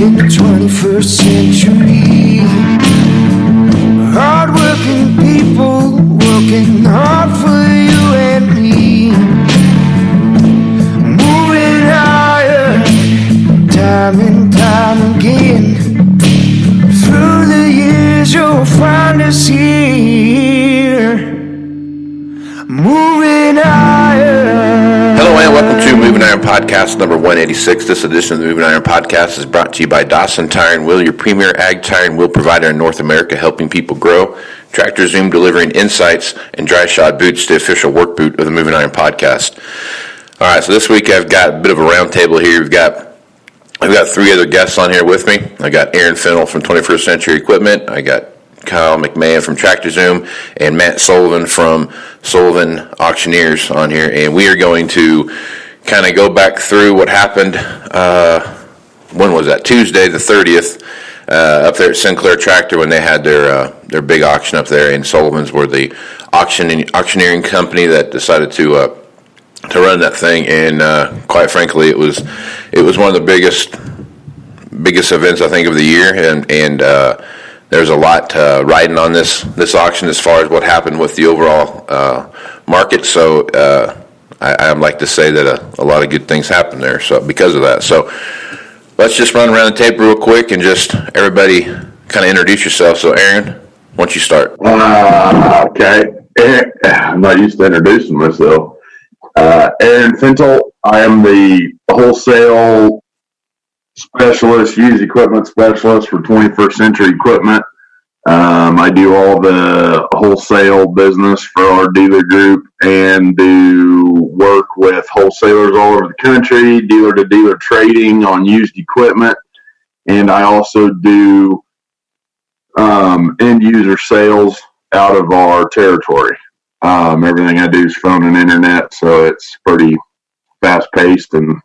in the 21st century. Hard-working people working hard for you and me. Moving higher, time and time again. Through the years you'll find us here. Moving higher. Hello and welcome to Moving Iron Podcast number 186. This edition of the Moving Iron Podcast is brought to you by Dawsontire and Will, your premier ag tire and wheel provider in North America, helping people grow. Tractorzoom, delivering insights, and Dryshod boots, the official work boot of the Moving Iron Podcast. All right, so this week I've got a bit of a round table here. I've got three other guests on here with me. I got Aaron Fennell from 21st Century Equipment. I got Kyle McMahon from TractorZoom and Matt Sullivan from Sullivan Auctioneers on here, and we are going to kind of go back through what happened. When was that? Tuesday the 30th, up there at Sinclair Tractor when they had their big auction up there. And Sullivan's were the auctioneering company that decided to run that thing. And quite frankly, it was one of the biggest events I think of the year, and there's a lot riding on this auction as far as what happened with the overall market. So I'd like to say that a lot of good things happened there. So because of that, so let's just run around the tape real quick and just everybody kind of introduce yourself. So Aaron, why don't you start? Okay. I'm not used to introducing myself. Aaron Fennell. I am the wholesale specialist, used equipment specialist for 21st Century Equipment. I do all the wholesale business for our dealer group and do work with wholesalers all over the country, dealer-to-dealer trading on used equipment. And I also do end-user sales out of our territory. Everything I do is phone and internet, so it's pretty fast-paced and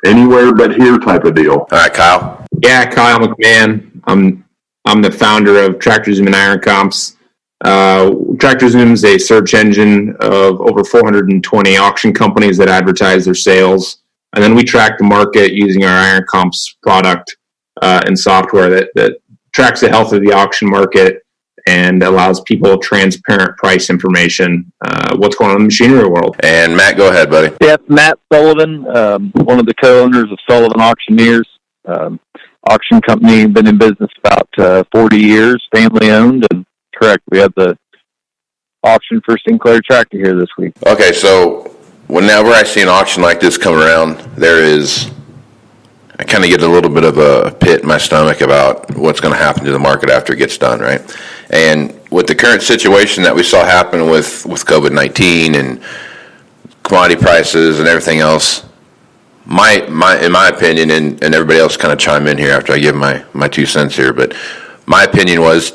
anywhere but here type of deal. All right, Kyle. Yeah, Kyle McMahon. I'm the founder of TractorZoom and Iron Comps. TractorZoom is a search engine of over 420 auction companies that advertise their sales, and then we track the market using our Iron Comps product and software that tracks the health of the auction market and allows people transparent price information, what's going on in the machinery world. And Matt, go ahead, buddy. Yep, Matt Sullivan, one of the co-owners of Sullivan Auctioneers. Auction company, been in business about 40 years, family owned, and correct, we have the auction for Sinclair Tractor here this week. Okay, so whenever I see an auction like this come around, I kind of get a little bit of a pit in my stomach about what's going to happen to the market after it gets done, right? And with the current situation that we saw happen with COVID-19 and commodity prices and everything else, in my opinion, and everybody else kind of chime in here after I give my 2 cents here, but my opinion was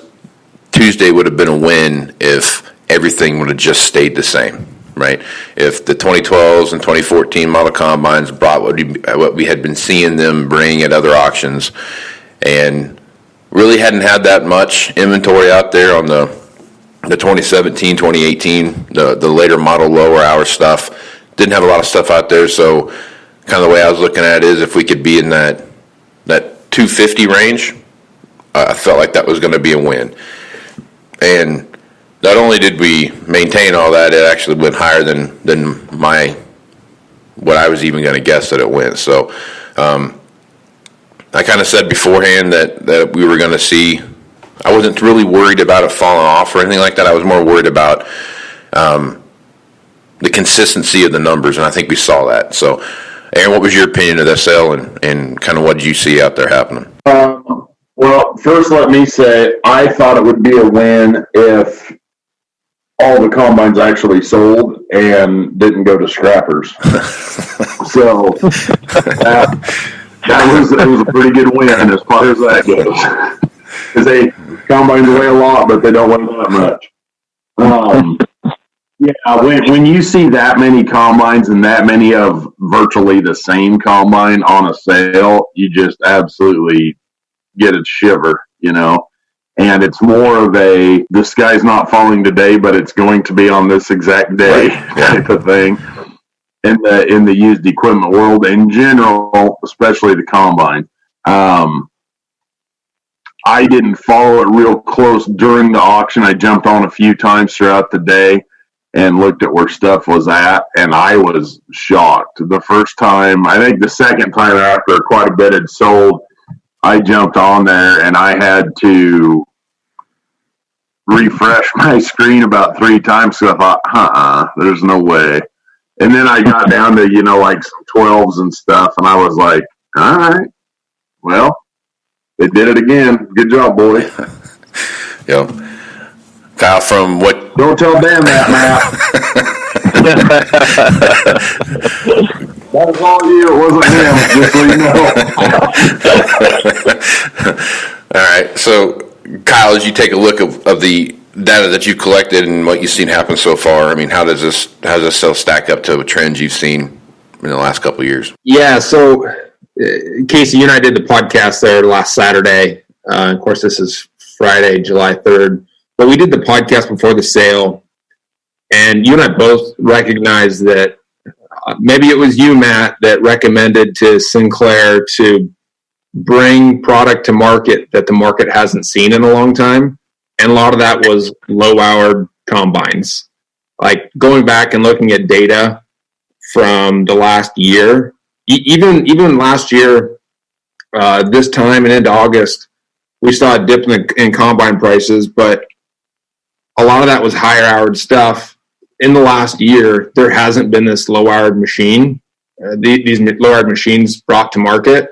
Tuesday would have been a win if everything would have just stayed the same, right? If the 2012s and 2014 model combines brought what we had been seeing them bring at other auctions, and really hadn't had that much inventory out there on the 2017, 2018, the later model lower hour stuff. Didn't have a lot of stuff out there, so kind of the way I was looking at it is if we could be in that 250 range, I felt like that was going to be a win. And not only did we maintain all that, it actually went higher than what I was even going to guess that it went. So I kind of said beforehand that we were going to see. I wasn't really worried about it falling off or anything like that. I was more worried about the consistency of the numbers, and I think we saw that. So Aaron, what was your opinion of that sale, and kind of what did you see out there happening? Well, first let me say I thought it would be a win if all the combines actually sold and didn't go to scrappers. So it was a pretty good win as far as that goes. Because combines weigh a lot, but they don't weigh that much. Yeah, when you see that many combines and that many of virtually the same combine on a sale, you just absolutely get a shiver, And it's more of the sky's not falling today, but it's going to be on this exact day type of thing. in the used equipment world in general, especially the combine. I didn't follow it real close during the auction. I jumped on a few times throughout the day and looked at where stuff was at, and I was shocked. The first time, I think the second time after quite a bit had sold, I jumped on there and I had to refresh my screen about 3 times, so I thought, there's no way. And then I got down to, like some 12s and stuff, and I was like, all right, well, they did it again. Good job, boy. Yep. Kyle, from what... Don't tell Dan that, Matt. That was all you. It wasn't him, just so you know. All right. So, Kyle, as you take a look of the data that you've collected and what you've seen happen so far, I mean, how does this sale stack up to trends you've seen in the last couple of years? Yeah, so Casey, you and I did the podcast there last Saturday. Of course, this is Friday, July 3rd. But we did the podcast before the sale, and you and I both recognized that maybe it was you, Matt, that recommended to Sinclair to bring product to market that the market hasn't seen in a long time. And a lot of that was low-hour combines. Like going back and looking at data from the last year, even last year, this time and into August, we saw a dip in combine prices, but a lot of that was higher-houred stuff. In the last year, there hasn't been this low-houred machine, these low-houred machines brought to market,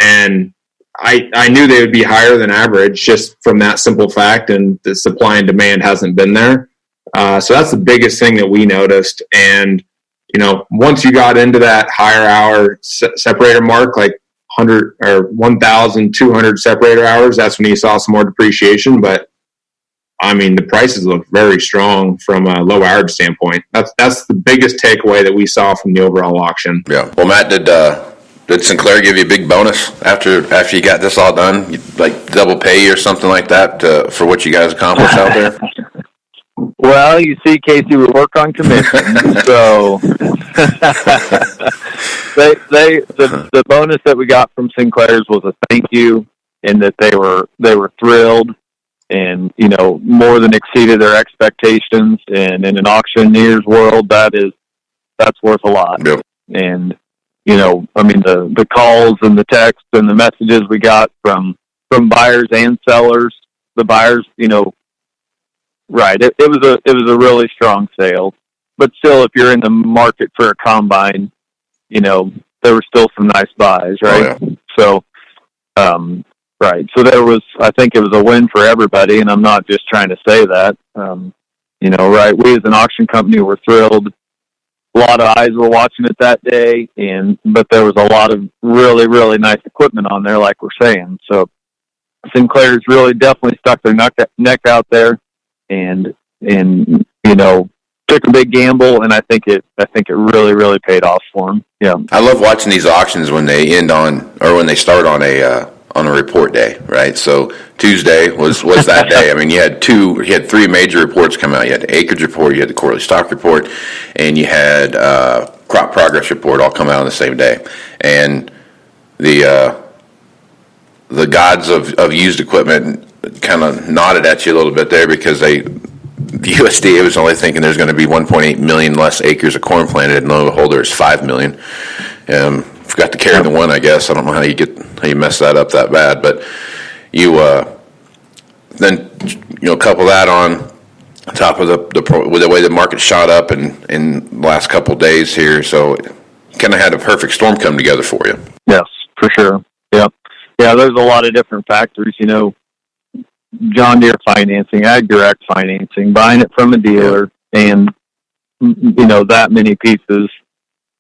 and I knew they would be higher than average just from that simple fact, and the supply and demand hasn't been there. So that's the biggest thing that we noticed. And, once you got into that higher hour separator mark, like 100 or 1,200 separator hours, that's when you saw some more depreciation. But, I mean, the prices look very strong from a low hour standpoint. That's the biggest takeaway that we saw from the overall auction. Yeah. Well, Matt, did Sinclair give you a big bonus after you got this all done? Like double pay or something like that for what you guys accomplished out there? Well, you see, Casey, we work on commission, so the bonus that we got from Sinclair's was a thank you, and that they were thrilled, and more than exceeded their expectations. And in an auctioneer's world, that's worth a lot. Yep. And the calls and the texts and the messages we got from buyers and sellers. The buyers, right. It was a really strong sale, but still, if you're in the market for a combine, there were still some nice buys, right? Oh, yeah. So, right. So I think it was a win for everybody, and I'm not just trying to say that. Right. We as an auction company were thrilled. A lot of eyes were watching it that day, but there was a lot of really, really nice equipment on there, like we're saying. So Sinclair's really definitely stuck their neck out there, and took a big gamble, and I think it really, really paid off for them. Yeah, I love watching these auctions when they when they start on a report day, right? So Tuesday was that day. I mean, you had 3 major reports come out. You had the acreage report, you had the quarterly stock report, and you had crop progress report all come out on the same day. And the gods of used equipment kind of nodded at you a little bit there, because the USDA was only thinking there's going to be 1.8 million less acres of corn planted, and lo and behold, there's 5 million. Forgot to carry the one, I guess. I don't know how you mess that up that bad, but you then couple that on top of the way the market shot up in the last couple of days here, so kind of had a perfect storm come together for you. Yes, for sure. Yep. Yeah, there's a lot of different factors. John Deere financing, Ag Direct financing, buying it from a dealer, and that many pieces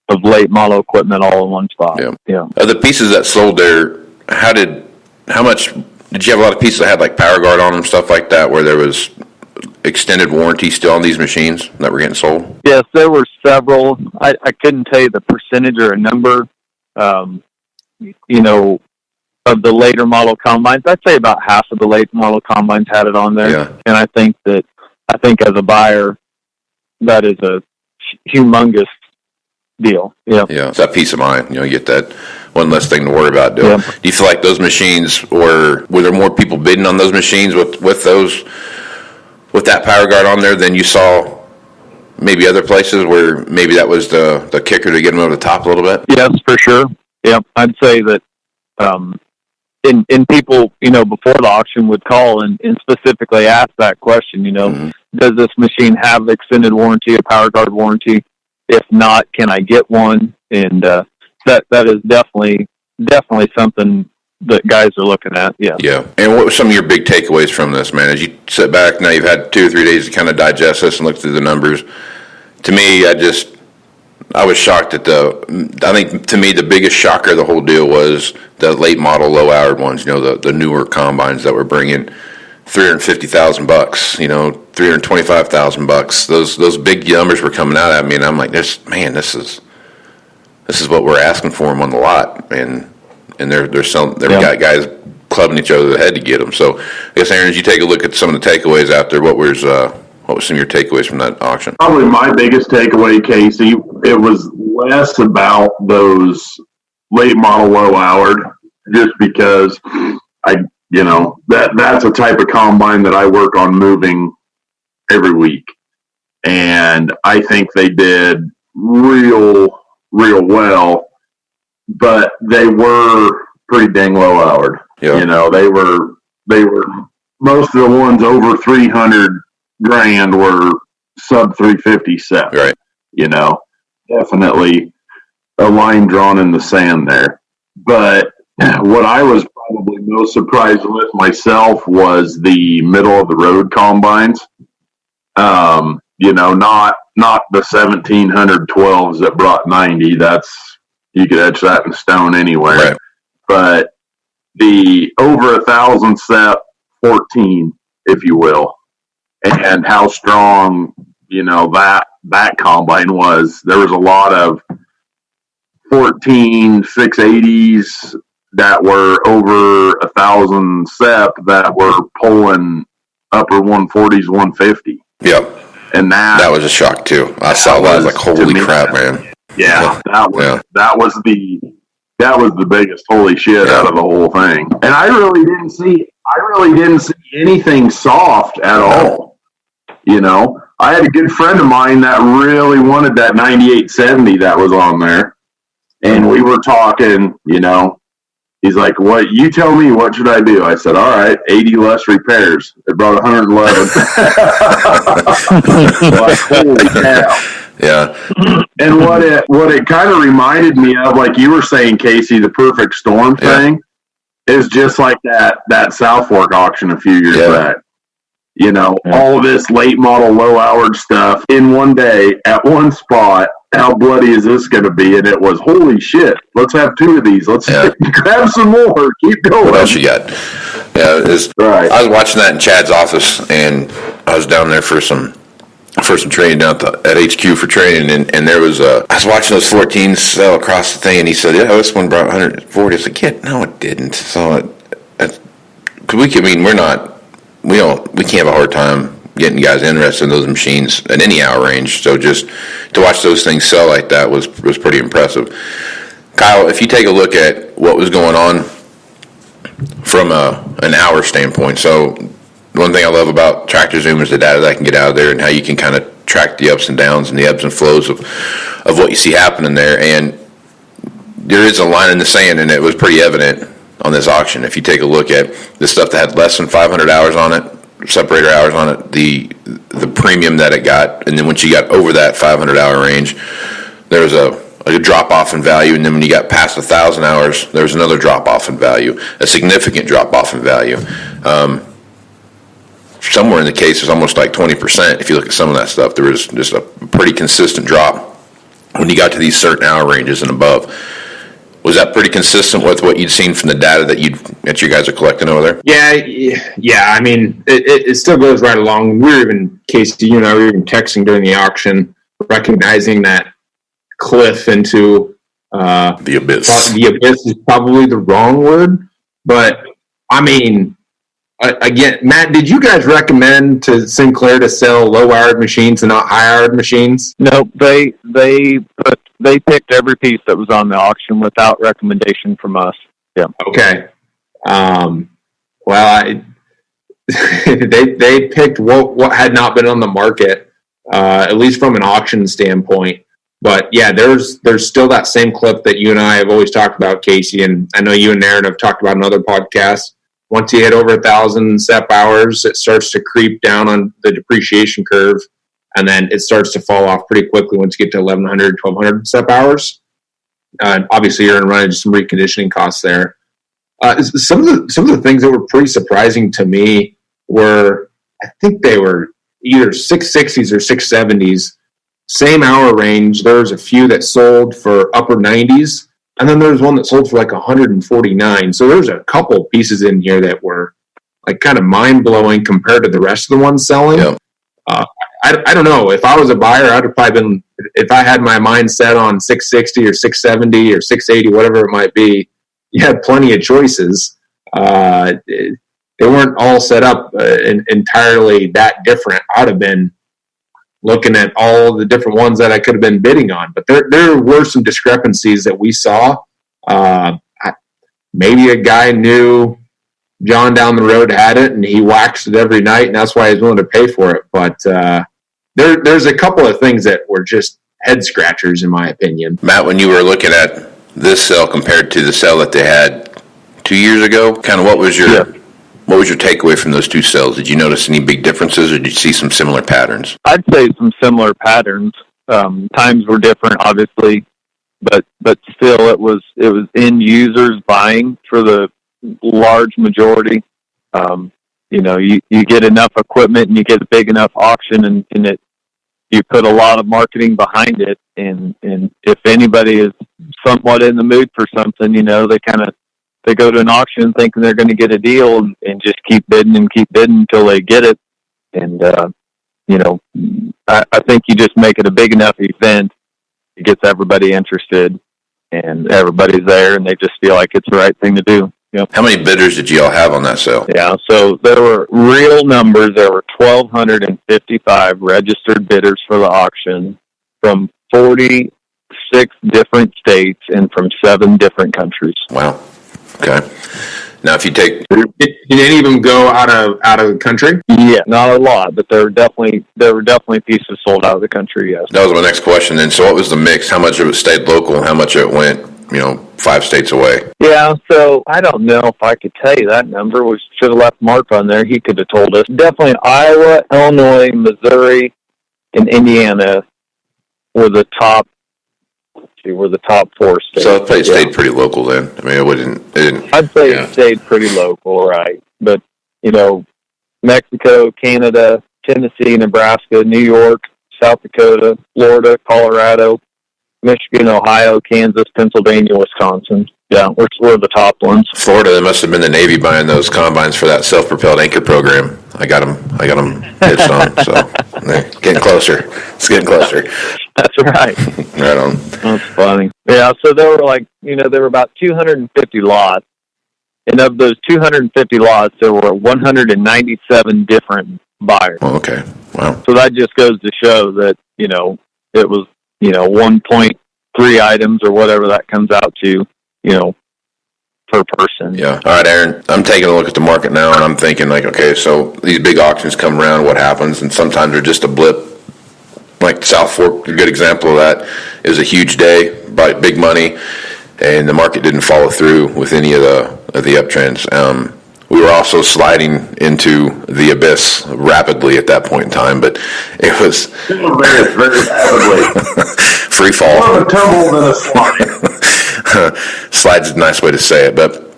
of late model equipment all in one spot. Yeah. The pieces that sold there, how much did you have? A lot of pieces that had like power guard on them, stuff like that, where there was extended warranty still on these machines that were getting sold? Yes, there were several. I couldn't tell you the percentage or a number. Of the later model combines, I'd say about half of the late model combines had it on there. Yeah. And I think as a buyer, that is a humongous deal. Yeah. Yeah, it's that peace of mind. You get that one less thing to worry about doing. Yeah. Do you feel like those machines were there more people bidding on those machines with that power guard on there than you saw maybe other places where maybe that was the kicker to get them over the top a little bit? Yes, for sure. Yeah, I'd say that in people, before the auction would call and specifically ask that question, does this machine have extended warranty, a power guard warranty? If not, can I get one? And that is definitely something that guys are looking at. Yeah. Yeah. And what were some of your big takeaways from this, man? As you sit back now, you've had 2 or 3 days to kind of digest this and look through the numbers. To me, I was shocked at I think to me the biggest shocker of the whole deal was the late model low houred ones, the newer combines that were bringing $350,000, $325,000. Those big numbers were coming out at me, and I'm like, this is what we're asking for them on the lot, and they're selling. They've got guys clubbing each other in the head to get them. So I guess, Aaron, as you take a look at some of the takeaways out there, what was some of your takeaways from that auction? Probably my biggest takeaway, Casey, it was less about those late model low houred, just because that's a type of combine that I work on moving every week. And I think they did real well, but they were pretty dang low houred. Yeah. They were most of the ones over 300 grand were sub 350 set. Right. Definitely a line drawn in the sand there. But what I was probably most surprised with myself was the middle of the road combines. Not the 1712s that brought 90. You could etch that in stone anywhere. Right. But the over 1,000 set 14, if you will, and how strong, that combine was. There was a lot of 14 680s that were over 1,000 SEP that were pulling upper 140s, 150. Yep. And that was a shock too. I saw that. I was like, holy crap, man. Yeah, that was the biggest holy shit out of the whole thing. And I really didn't see anything soft at all. I had a good friend of mine that really wanted that 9870 that was on there. And we were talking, he's like, what, you tell me, what should I do? I said, all right, 80 less repairs. It brought 111. Like, holy cow. Yeah. And what it kind of reminded me of, like you were saying, Casey, the perfect storm thing is just like that South Fork auction a few years back. All of this late model, low houred stuff in one day at one spot. How bloody is this going to be? And it was, holy shit, let's have 2 of these. Let's grab some more. Keep going. What else you got? Yeah, right. I was watching that in Chad's office, and I was down there for some training down at HQ for training, and there was I was watching those 14s sell across the thing, and he said, this one brought 140. I was like, no, it didn't. So we can't have a hard time getting guys interested in those machines at any hour range. So just to watch those things sell like that was pretty impressive. Kyle, if you take a look at what was going on from an hour standpoint, so one thing I love about TractorZoom is the data that I can get out of there and how you can kind of track the ups and downs and the ebbs and flows of what you see happening there. And there is a line in the sand, and it was pretty evident on this auction. If you take a look at the stuff that had less than 500 hours on it, separator hours on it, the premium that it got, and then once you got over that 500 hour range, there was a drop off in value, and then when you got past 1,000 hours, there was another drop off in value, a significant drop off in value. Somewhere in the case is almost like 20%. If you look at some of that stuff, there was just a pretty consistent drop when you got to these certain hour ranges and above. Was that pretty consistent with what you'd seen from the data that you guys are collecting over there? Yeah. I mean, it still goes right along. We were even, Casey, you and I were even texting during the auction, recognizing that cliff into the abyss. The abyss is probably the wrong word, but I mean, again, Matt, did you guys recommend to Sinclair to sell low-hourred machines and not high-hourred machines? Nope, they picked every piece that was on the auction without recommendation from us. Yeah. Okay. Well, they picked what had not been on the market, at least from an auction standpoint. But yeah, there's still that same clip that you and I have always talked about, Casey, and I know you and Aaron have talked about in other podcasts. Once you hit over 1,000 SEP hours, it starts to creep down on the depreciation curve, and then it starts to fall off pretty quickly once you get to 1,100, 1,200 SEP hours. Obviously, you're going to run into some reconditioning costs there. Some of the things that were pretty surprising to me were, I think they were either 660s or 670s, same hour range. There was a few that sold for upper 90s. And then there was one that sold for like 149. So there's a couple pieces in here that were like kind of mind blowing compared to the rest of the ones selling. Yeah. I don't know. If I was a buyer, I'd have probably been, if I had my mind set on 660 or 670 or 680, whatever it might be, you had plenty of choices. They weren't all set up entirely that different. I'd have been looking at all the different ones that I could have been bidding on. But there were some discrepancies that we saw. Maybe a guy knew John down the road had it, and he waxed it every night, and that's why he's willing to pay for it. But there's a couple of things that were just head scratchers, in my opinion. Matt, when you were looking at this sale compared to the sale that they had 2 years ago, kind of what was your takeaway from those two sales? Did you notice any big differences, or did you see some similar patterns? I'd say some similar patterns. Times were different, obviously, but still, it was end users buying for the large majority. You get enough equipment and you get a big enough auction, and you put a lot of marketing behind it. And if anybody is somewhat in the mood for something, they go to an auction thinking they're going to get a deal and just keep bidding until they get it. And, I think you just make it a big enough event. It gets everybody interested, and everybody's there, and they just feel like it's the right thing to do. Yep. How many bidders did you all have on that sale? Yeah, so there were real numbers. There were 1,255 registered bidders for the auction from 46 different states and from 7 different countries. Wow. Okay. Now, if you take, Did any of them go out of the country? Yeah, not a lot, but there were definitely pieces sold out of the country. Yes. that was my next question then. So what was the mix? How much of it stayed local and how much of it went, 5 states away? Yeah, so I don't know if I could tell you that number. We should have left Mark on there. He could have told us. Definitely Iowa, Illinois, Missouri, and Indiana were the top. Were the top 4 states. So it stayed pretty local then. I mean, it didn't. I'd say it stayed pretty local, right? But Mexico, Canada, Tennessee, Nebraska, New York, South Dakota, Florida, Colorado, Michigan, Ohio, Kansas, Pennsylvania, Wisconsin. Yeah, we're the top ones. Florida, they must have been the Navy buying those combines for that self-propelled anchor program. I got them hitched on, so they're getting closer. It's getting closer. That's right. Right on. That's funny. Yeah, so there were about 250 lots, and of those 250 lots, there were 197 different buyers. Oh, okay. Wow. So that just goes to show that it was 1.3 items or whatever that comes out to, per person. Yeah. All right, Aaron, I'm taking a look at the market now, and I'm thinking, okay, so these big auctions come around, what happens? And sometimes they're just a blip. Like South Fork, a good example of that. It was a huge day, big money, and the market didn't follow through with any of the uptrends. We were also sliding into the abyss rapidly at that point in time, but it was very, very rapidly. Free fall. More of a tumble than a slide. Slide's a nice way to say it, but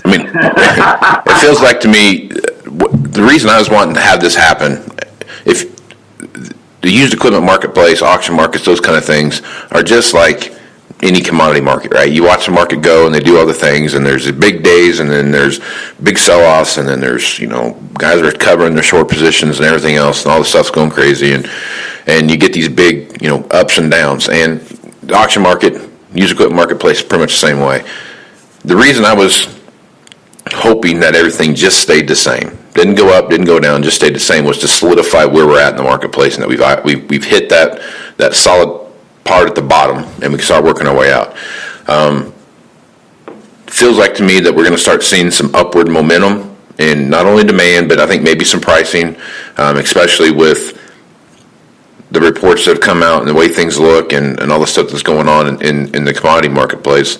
I mean, it feels like to me, the reason I was wanting to have this happen, if the used equipment marketplace, auction markets, those kind of things are just like any commodity market, right? You watch the market go and they do all the things, and there's big days, and then there's big sell-offs, and then there's, guys are covering their short positions and everything else, and all the stuff's going crazy, and you get these big, ups and downs. And the auction market, used equipment marketplace is pretty much the same way. The reason I was hoping that everything just stayed the same. Didn't go up, didn't go down, just stayed the same, was to solidify where we're at in the marketplace, and that we've hit that solid part at the bottom, and we can start working our way out. Feels like to me that we're going to start seeing some upward momentum in not only demand, but I think maybe some pricing, especially with the reports that have come out and the way things look and all the stuff that's going on in the commodity marketplace.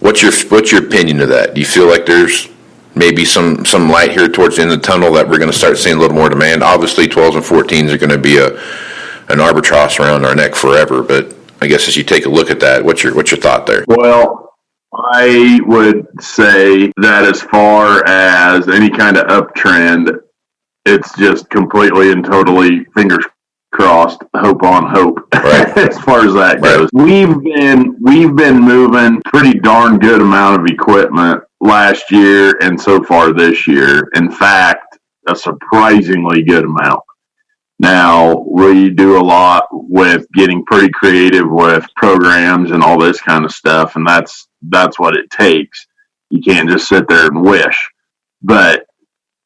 What's your opinion of that? Do you feel like there's maybe some light here towards the end of the tunnel that we're going to start seeing a little more demand? Obviously, 12s and 14s are going to be an albatross around our neck forever, but I guess as you take a look at that, what's your thought there? Well, I would say that as far as any kind of uptrend, it's just completely and totally fingers crossed, hope on hope. Right. As far as that goes, we've been moving pretty darn good amount of equipment last year and so far this year. In fact, a surprisingly good amount. Now, we do a lot with getting pretty creative with programs and all this kind of stuff, and that's what it takes. You can't just sit there and wish. But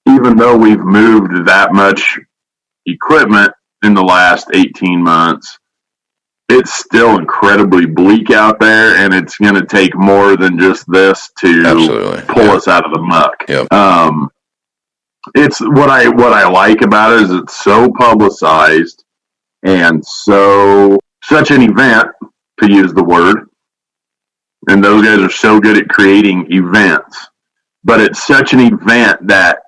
even though we've moved that much equipment in the last 18 months, it's still incredibly bleak out there, and it's going to take more than just this to pull us out of the muck. Yep. It's what I like about it is it's so publicized and such an event, to use the word. And those guys are so good at creating events. But it's such an event that,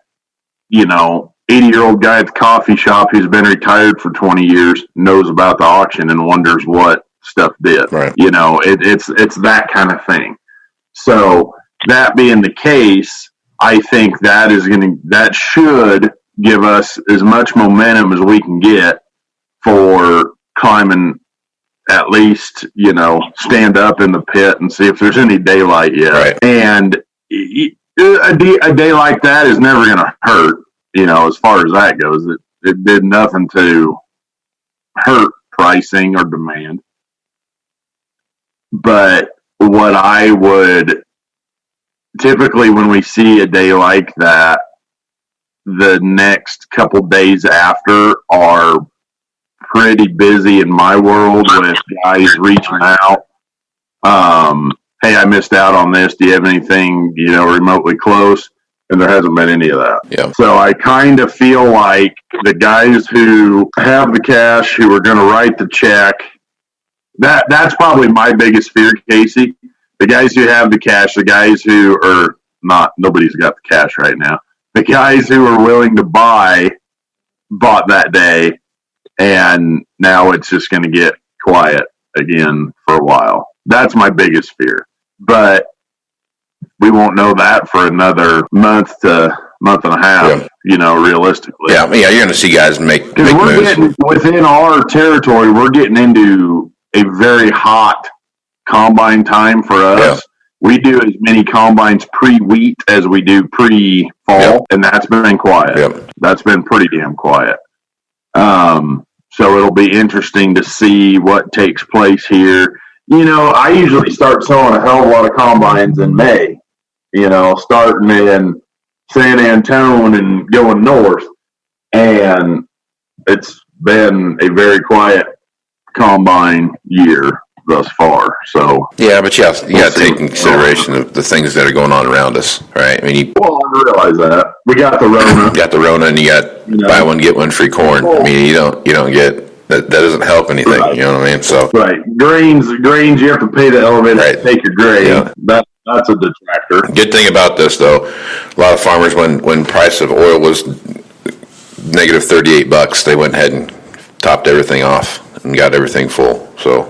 80-year-old guy at the coffee shop who's been retired for 20 years knows about the auction and wonders what stuff did. Right. It's that kind of thing. So that being the case, I think that should give us as much momentum as we can get for climbing, at least, stand up in the pit and see if there's any daylight yet. Right. And a day like that is never going to hurt, as far as that goes. It did nothing to hurt pricing or demand. But what I would typically, when we see a day like that, the next couple days after are pretty busy in my world with guys reaching out. Hey, I missed out on this. Do you have anything, remotely close? And there hasn't been any of that. Yeah. So I kind of feel like the guys who have the cash, who are going to write the check, that's probably my biggest fear, Casey. The guys who have the cash, the guys who are not, nobody's got the cash right now. The guys who are willing to bought that day, and now it's just going to get quiet again for a while. That's my biggest fear. But we won't know that for another month to month and a half, realistically. Yeah, you're going to see guys make moves. Getting, within our territory, we're getting into a very hot combine time for us. Yeah. We do as many combines pre-wheat as we do pre-fall, and that's been quiet. Yep. That's been pretty damn quiet. So it'll be interesting to see what takes place here. I usually start selling a hell of a lot of combines in May, starting in San Antone and going north. And it's been a very quiet combine year thus far. So yeah, but you got to take in consideration of the things that are going on around us, right? I mean, I realize that we got the Rona, and you got buy one get one free corn. I mean, you don't get that. That doesn't help anything. Right. You know what I mean? So right, grains. You have to pay the elevator to take your grain. Yeah. That's a detractor. Good thing about this, though, a lot of farmers, when price of oil was negative $38, they went ahead and topped everything off and got everything full. So.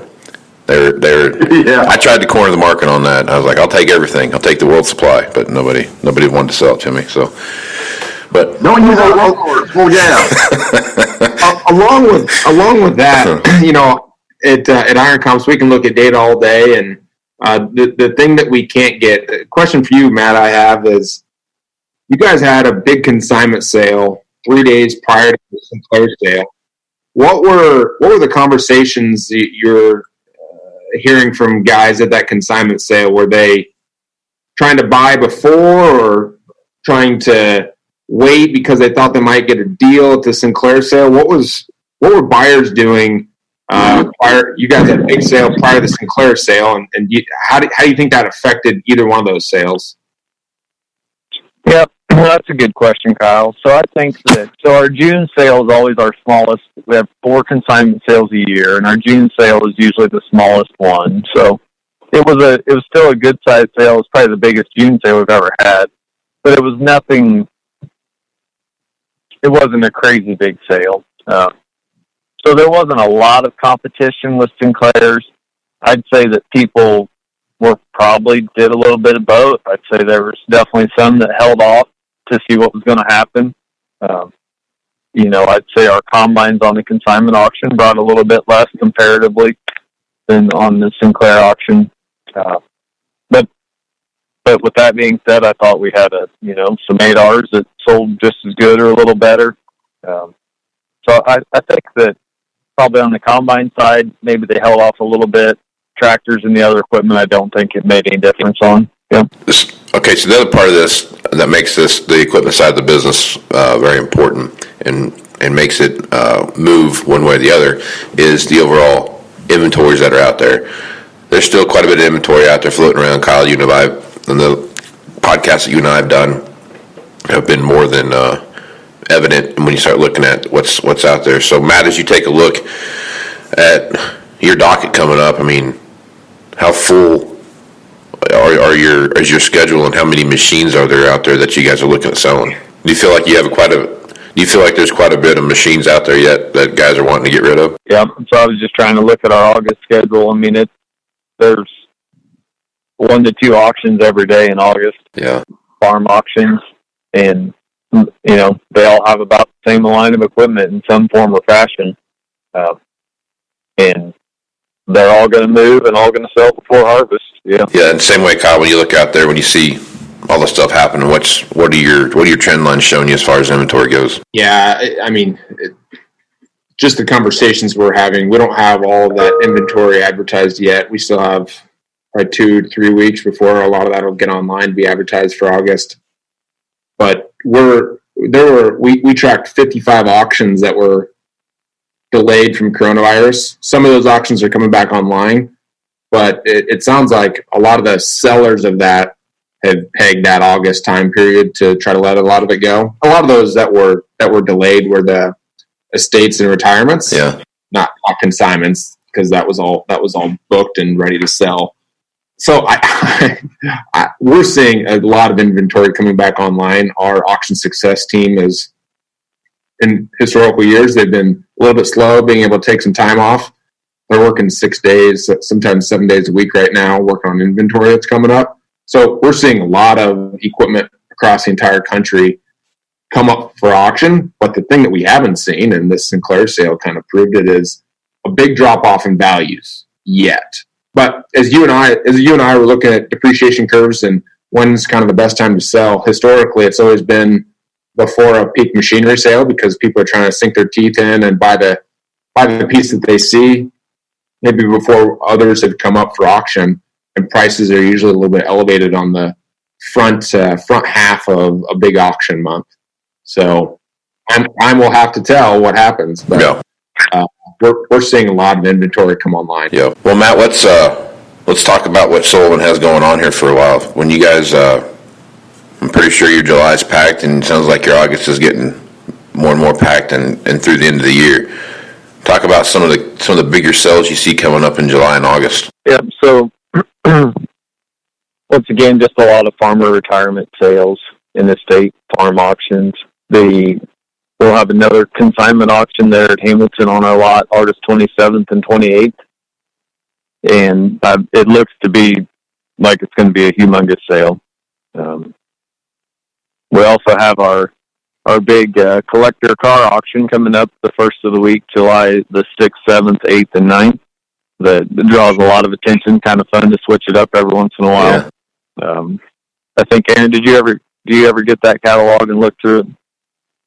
I tried to corner the market on that. I was like, I'll take everything. I'll take the world supply, but nobody wanted to sell it to me. So, but don't use that word. Well, yeah. along with that, at Iron Comps, we can look at data all day, and the thing that we can't get. A question for you, Matt, I have is, you guys had a big consignment sale 3 days prior to the Sinclair sale. What were the conversations that you're hearing from guys at that consignment sale? Were they trying to buy before or trying to wait because they thought they might get a deal at the Sinclair sale? What were buyers doing prior? You guys had a big sale prior to the Sinclair sale, and how do you think that affected either one of those sales? Yeah, that's a good question, Kyle. So I think our June sale is always our smallest. We have 4 consignment sales a year, and our June sale is usually the smallest one. So it was still a good sized sale. It was probably the biggest June sale we've ever had, but it was nothing. It wasn't a crazy big sale. So there wasn't a lot of competition with Sinclairs. I'd say that people probably did a little bit of both. I'd say there was definitely some that held off to see what was going to happen. I'd say our combines on the consignment auction brought a little bit less comparatively than on the Sinclair auction. But with that being said, I thought we had some 8Rs that sold just as good or a little better. So I think that probably on the combine side, maybe they held off a little bit. Tractors and the other equipment, I don't think it made any difference on. Yeah. Okay, so the other part of this that makes the equipment side of the business very important and makes it move one way or the other is the overall inventories that are out there. There's still quite a bit of inventory out there floating around. Kyle, you and I, and the podcasts that you and I have done have been more than evident when you start looking at what's out there. So, Matt, as you take a look at your docket coming up, I mean, how full is your schedule, and how many machines are there out there that you guys are looking at selling? Do you feel like there's quite a bit of machines out there yet that guys are wanting to get rid of? Yeah. So I was just trying to look at our August schedule. I mean, there's 1 to 2 auctions every day in August. Yeah. Farm auctions, and they all have about the same line of equipment in some form or fashion, and they're all going to move and all going to sell before harvest. Yeah. Yeah, and same way, Kyle, when you look out there, when you see all the stuff happening, what are your trend lines showing you as far as inventory goes? Yeah, I mean, just the conversations we're having, we don't have all of that inventory advertised yet. We still have probably 2 to 3 weeks before a lot of that will get online to be advertised for August. But we tracked 55 auctions that were delayed from coronavirus. Some of those auctions are coming back online, but it sounds like a lot of the sellers of that have pegged that August time period to try to let a lot of it go. A lot of those that were delayed were the estates and retirements, not consignments, because that was all booked and ready to sell. So we're seeing a lot of inventory coming back online. Our auction success team is, in historical years, they've been a little bit slow, being able to take some time off. They're working 6 days, sometimes 7 days a week right now, working on inventory that's coming up. So we're seeing a lot of equipment across the entire country come up for auction. But the thing that we haven't seen, and this Sinclair sale kind of proved it, is a big drop off in values yet. But as you and I were looking at depreciation curves and when's kind of the best time to sell, historically it's always been before a peak machinery sale, because people are trying to sink their teeth in and buy the piece that they see, maybe before others have come up for auction, and prices are usually a little bit elevated on the front half of a big auction month. So time will have to tell what happens. But we're seeing a lot of inventory come online. Yeah. Well, Matt, let's talk about what Sullivan has going on here for a while. When you guys, I'm pretty sure your July's packed, and it sounds like your August is getting more and more packed, and through the end of the year. Talk about some of the bigger sales you see coming up in July and August. Yeah. So once again, just a lot of farmer retirement sales in the state, farm auctions. We'll have another consignment auction there at Hamilton on our lot, August 27th and 28th. And it looks to be like it's going to be a humongous sale. We also have our big collector car auction coming up the first of the week, July the 6th, 7th, 8th, and 9th. That draws a lot of attention, kind of fun to switch it up every once in a while. Yeah. I think, Aaron, do you ever get that catalog and look through it?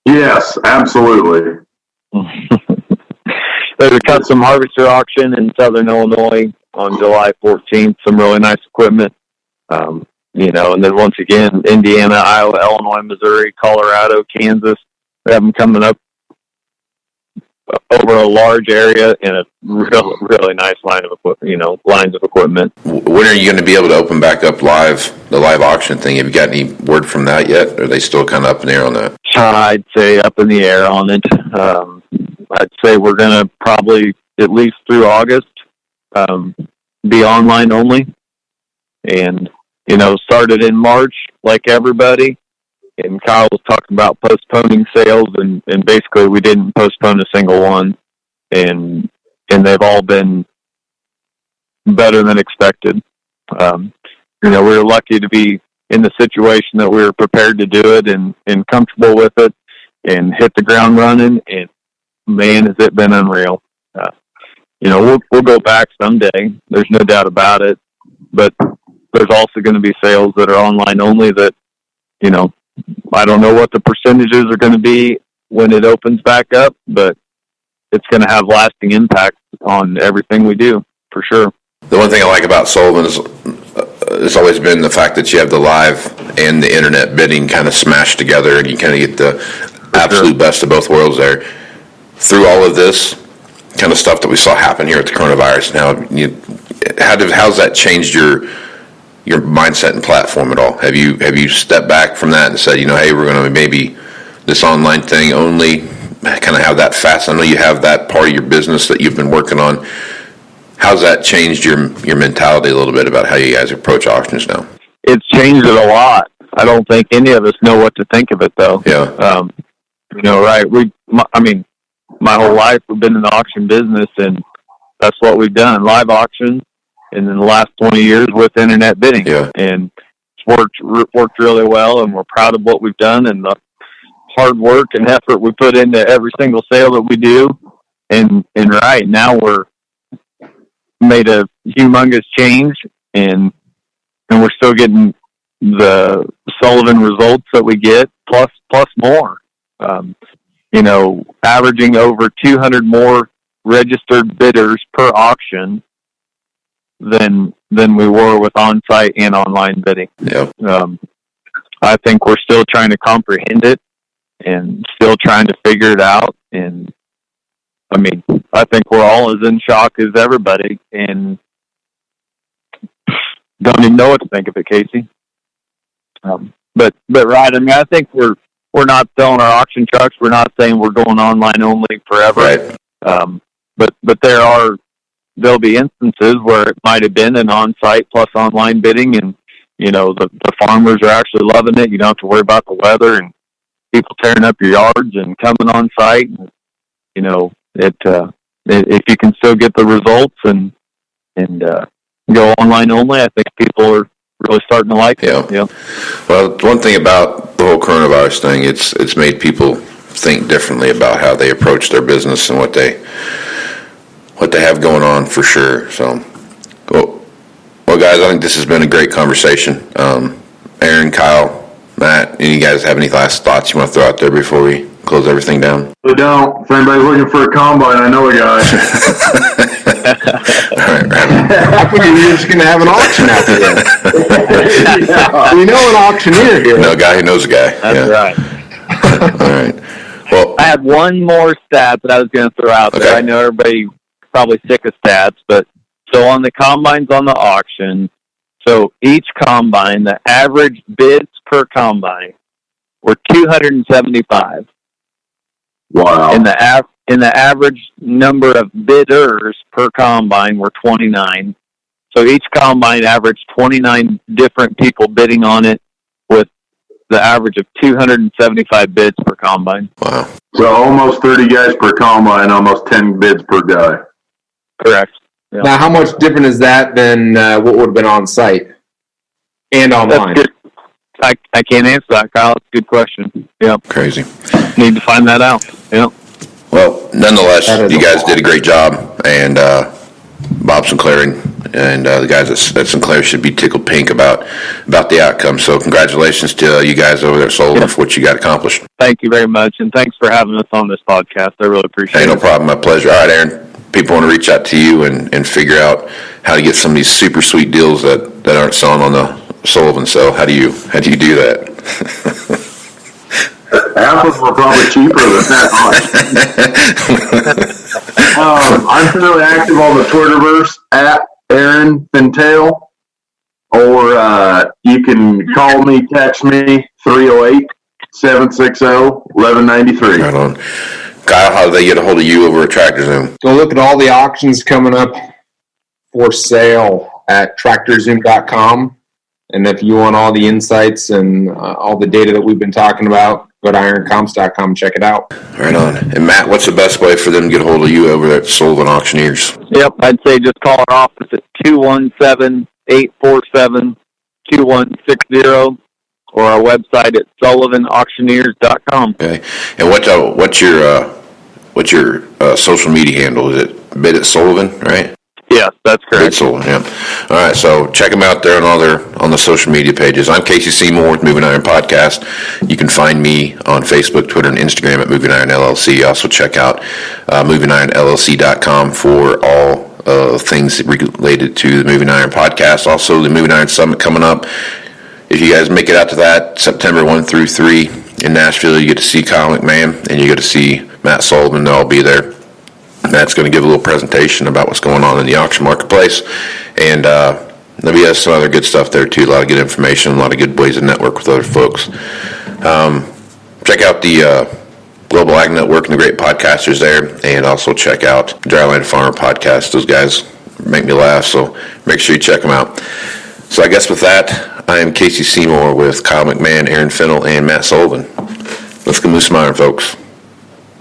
Yes, absolutely. There's a custom harvester auction in Southern Illinois on July 14th. Some really nice equipment. And then once again, Indiana, Iowa, Illinois, Missouri, Colorado, Kansas, we have them coming up over a large area in a really nice line of equipment, lines of equipment. When are you going to be able to open back up the live auction thing? Have you got any word from that yet? Or are they still kind of up in the air on that? I'd say up in the air on it. I'd say we're going to probably, at least through August, be online only. And, started in March like everybody. And Kyle was talking about postponing sales, and basically we didn't postpone a single one, and they've all been better than expected. We were lucky to be in the situation that we were prepared to do it and comfortable with it and hit the ground running, and man, has it been unreal. We'll go back someday. There's no doubt about it, but there's also going to be sales that are online only that, I don't know what the percentages are going to be when it opens back up, but it's going to have lasting impact on everything we do, for sure. The one thing I like about Sullivan is it's always been the fact that you have the live and the internet bidding kind of smashed together, and you kind of get the absolute best of both worlds there. Through all of this kind of stuff that we saw happen here with the coronavirus, how's that changed your mindset and platform at all? Have you stepped back from that and said, hey, we're going to maybe this online thing only, kind of have that fast? I know you have that part of your business that you've been working on. How's that changed your mentality a little bit about how you guys approach auctions now? It's changed it a lot. I don't think any of us know what to think of it, though. Yeah. Right. My whole life we've been in the auction business, and that's what we've done, live auctions. And in the last 20 years with internet bidding, and it's worked really well, and we're proud of what we've done and the hard work and effort we put into every single sale that we do. And right now we're made a humongous change, and we're still getting the Sullivan results that we get plus more. Averaging over 200 more registered bidders per auction than we were with on-site and online bidding. Yep. I think we're still trying to comprehend it and still trying to figure it out. And I think we're all as in shock as everybody, and don't even know what to think of it, Casey. But right, I think we're not selling our auction trucks. We're not saying we're going online only forever. Right. But there'll be instances where it might have been an on-site plus online bidding, and the farmers are actually loving it. You don't have to worry about the weather and people tearing up your yards and coming on site. If you can still get the results and go online only, I think people are really starting to like it. Yeah. Well, one thing about the whole coronavirus thing, it's made people think differently about how they approach their business and what they have going on, for sure. So, well, guys, I think this has been a great conversation. Aaron, Kyle, Matt, any of you guys have any last thoughts you want to throw out there before we close everything down? We don't. If anybody's looking for a combine, I know a guy. All right, Brandon. I figured you were just going to have an auction after that. We know an auctioneer here. No, a guy who knows a guy. That's right. All right. Well, I had one more stat that I was going to throw out there. I know everybody probably sick of stats, but so on the combines on the auction, so each combine, the average bids per combine were 275. Wow. And the average number of bidders per combine were 29. So each combine averaged 29 different people bidding on it, with the average of 275 bids per combine. wow. So almost 30 guys per combine, almost 10 bids per guy. Correct. Yeah. Now, how much different is that than what would have been on site and online? That's good. I can't answer that, Kyle. It's a good question. Yep. Crazy. Need to find that out. Yep. Well, nonetheless, you guys did a great job, and Bob Sinclair and the guys at Sinclair should be tickled pink about the outcome. So congratulations to you guys over there at Sullivan for what you got accomplished. Thank you very much, and thanks for having us on this podcast. I really appreciate it. Hey, no problem. My pleasure. All right, Aaron, people want to reach out to you and figure out how to get some of these super sweet deals that aren't selling on the Sullivan sell? How do you do that? Half of them are probably cheaper than that. I'm fairly active on the Twitterverse at Aaron Fintel, or you can call me, text me, 308-760-1193. Right on. Kyle, how do they get a hold of you over at TractorZoom? Go look at all the auctions coming up for sale at tractorzoom.com. And if you want all the insights and all the data that we've been talking about, go to ironcomps.com and check it out. Right on. And Matt, what's the best way for them to get a hold of you over at Sullivan Auctioneers? Yep, I'd say just call our office at 217-847-2160 or our website at sullivanauctioneers.com. Okay. And what's your social media handle? Is it Bid at Sullivan, right? Yes, that's Bid correct. Sullivan, yeah. All right, so check them out there on the social media pages. I'm Casey Seymour with Moving Iron Podcast. You can find me on Facebook, Twitter, and Instagram at Moving Iron LLC. Also check out movingironllc.com for all things related to the Moving Iron Podcast. Also, the Moving Iron Summit coming up. If you guys make it out to that, September 1 through 3 in Nashville, you get to see Kyle McMahon and you get to see Matt Sullivan. They'll all be there. Matt's going to give a little presentation about what's going on in the auction marketplace. And there'll be some other good stuff there, too. A lot of good information, a lot of good ways to network with other folks. Check out the Global Ag Network and the great podcasters there. And also check out Dryland Farmer Podcast. Those guys make me laugh, so make sure you check them out. So I guess with that, I am Casey Seymour with Kyle McMahon, Aaron Fennell, and Matt Sullivan. Let's go move some iron, folks.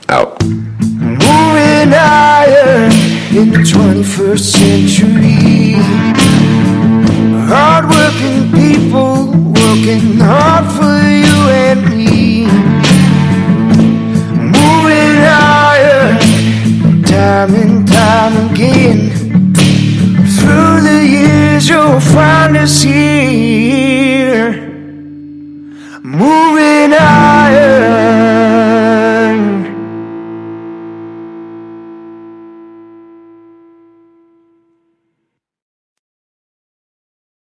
Out. Moving iron in the 21st century. Hard working